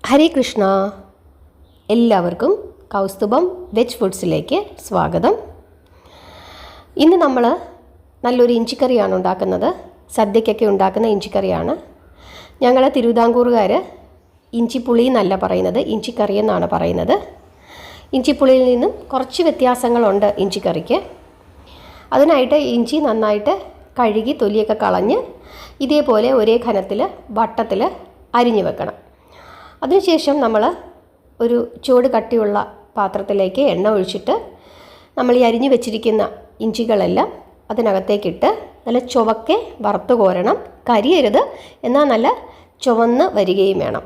ഹരേ കൃഷ്ണ. എല്ലാവർക്കും കൗസ്തുഭം വെജ് ഫുഡ്സിലേക്ക് സ്വാഗതം. ഇന്ന് നമ്മൾ നല്ലൊരു ഇഞ്ചിക്കറിയാണ് ഉണ്ടാക്കുന്നത്. സദ്യക്കൊക്കെ ഉണ്ടാക്കുന്ന ഇഞ്ചിക്കറിയാണ്. ഞങ്ങൾ തിരുവിതാംകൂറുകാർ ഇഞ്ചിപ്പുളി എന്നല്ല പറയുന്നത്, ഇഞ്ചിക്കറി എന്നാണ് പറയുന്നത്. ഇഞ്ചിപ്പുളിയിൽ നിന്നും കുറച്ച് വ്യത്യാസങ്ങളുണ്ട് ഇഞ്ചിക്കറിക്ക്. അതിനായിട്ട് ഇഞ്ചി നന്നായിട്ട് കഴുകി തൊലിയൊക്കെ കളഞ്ഞ് ഇതേപോലെ ഒരേ ഘനത്തിൽ വട്ടത്തിൽ അരിഞ്ഞു വെക്കണം. അതിനുശേഷം നമ്മൾ ഒരു ചൂട് കട്ടിയുള്ള പാത്രത്തിലേക്ക് എണ്ണ ഒഴിച്ചിട്ട് നമ്മൾ ഈ അരിഞ്ഞു വെച്ചിരിക്കുന്ന ഇഞ്ചികളെല്ലാം അതിനകത്തേക്കിട്ട് നല്ല ചുവക്കെ വറുത്ത് കോരണം. കരിയരുത്, എന്നാൽ നല്ല ചുവന്ന് വരികയും വേണം.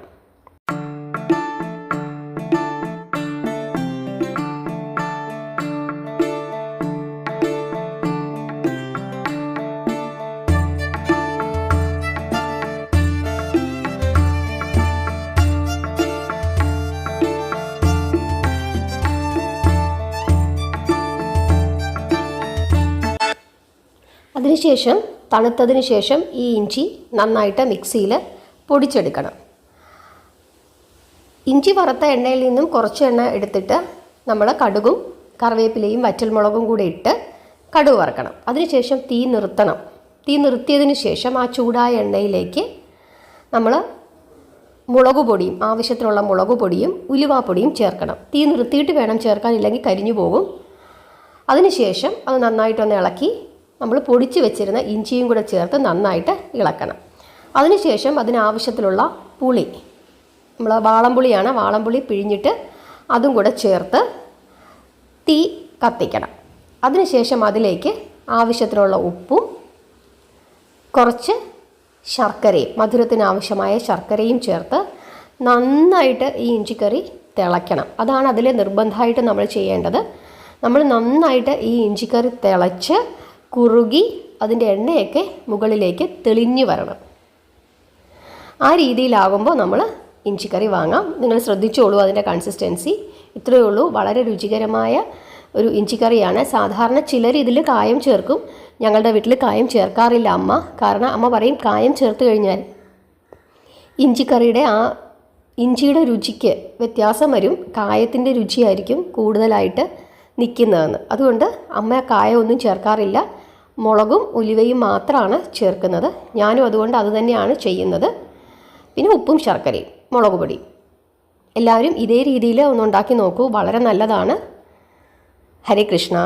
അതിനുശേഷം തണുത്തതിന് ശേഷം ഈ ഇഞ്ചി നന്നായിട്ട് മിക്സിയിൽ പൊടിച്ചെടുക്കണം. ഇഞ്ചി വറുത്ത എണ്ണയിൽ നിന്നും കുറച്ച് എണ്ണ എടുത്തിട്ട് നമ്മൾ കടുകും കറിവേപ്പിലയും വറ്റൽമുളകും കൂടി ഇട്ട് കടുക് വറുക്കണം. അതിനുശേഷം തീ നിർത്തണം. തീ നിർത്തിയതിന് ശേഷം ആ ചൂടായ എണ്ണയിലേക്ക് നമ്മൾ മുളക് പൊടിയും ആവശ്യത്തിനുള്ള മുളക് പൊടിയും ഉലുവാപ്പൊടിയും ചേർക്കണം. തീ നിർത്തിയിട്ട് വേണം ചേർക്കാൻ, ഇല്ലെങ്കിൽ കരിഞ്ഞു പോകും. അതിനുശേഷം അത് നന്നായിട്ടൊന്ന് ഇളക്കി നമ്മൾ പൊടിച്ച് വെച്ചിരുന്ന ഇഞ്ചിയും കൂടെ ചേർത്ത് നന്നായിട്ട് ഇളക്കണം. അതിനുശേഷം അതിനാവശ്യത്തിലുള്ള പുളി, നമ്മൾ വാളംപുളിയാണ്, വാളംപുളി പിഴിഞ്ഞിട്ട് അതും കൂടെ ചേർത്ത് തീ കത്തിക്കണം. അതിനുശേഷം അതിലേക്ക് ആവശ്യത്തിനുള്ള ഉപ്പും കുറച്ച് ശർക്കരയും, മധുരത്തിനാവശ്യമായ ശർക്കരയും ചേർത്ത് നന്നായിട്ട് ഈ ഇഞ്ചിക്കറി തിളയ്ക്കണം. അതാണ് അതിൽ നിർബന്ധമായിട്ട് നമ്മൾ ചെയ്യേണ്ടത്. നമ്മൾ നന്നായിട്ട് ഈ ഇഞ്ചിക്കറി തിളച്ച് കുറുകി അതിൻ്റെ എണ്ണയൊക്കെ മുകളിലേക്ക് തെളിഞ്ഞു വരണം. ആ രീതിയിലാകുമ്പോൾ നമ്മൾ ഇഞ്ചിക്കറി വാങ്ങാം. നിങ്ങൾ ശ്രദ്ധിച്ചോളൂ അതിൻ്റെ കൺസിസ്റ്റൻസി. ഇത്രയേ ഉള്ളൂ. വളരെ രുചികരമായ ഒരു ഇഞ്ചിക്കറിയാണ്. സാധാരണ ചിലർ ഇതിൽ കായം ചേർക്കും. ഞങ്ങളുടെ വീട്ടിൽ കായം ചേർക്കാറില്ല അമ്മ. കാരണം അമ്മ പറയും കായം ചേർത്ത് കഴിഞ്ഞാൽ ഇഞ്ചിക്കറിയുടെ ആ ഇഞ്ചിയുടെ രുചിക്ക് വ്യത്യാസം വരും, കായത്തിൻ്റെ രുചിയായിരിക്കും കൂടുതലായിട്ട് നിൽക്കുന്നതെന്ന്. അതുകൊണ്ട് അമ്മ കായമൊന്നും ചേർക്കാറില്ല, മുളകും ഉലുവയും മാത്രമാണ് ചേർക്കുന്നത്. ഞാനും അതുകൊണ്ട് അത് തന്നെയാണ് ചെയ്യുന്നത്. പിന്നെ ഉപ്പും ശർക്കരയും മുളക് പൊടിയും. എല്ലാവരും ഇതേ രീതിയിൽ ഒന്ന് ഉണ്ടാക്കി നോക്കൂ, വളരെ നല്ലതാണ്. ഹരേ കൃഷ്ണ.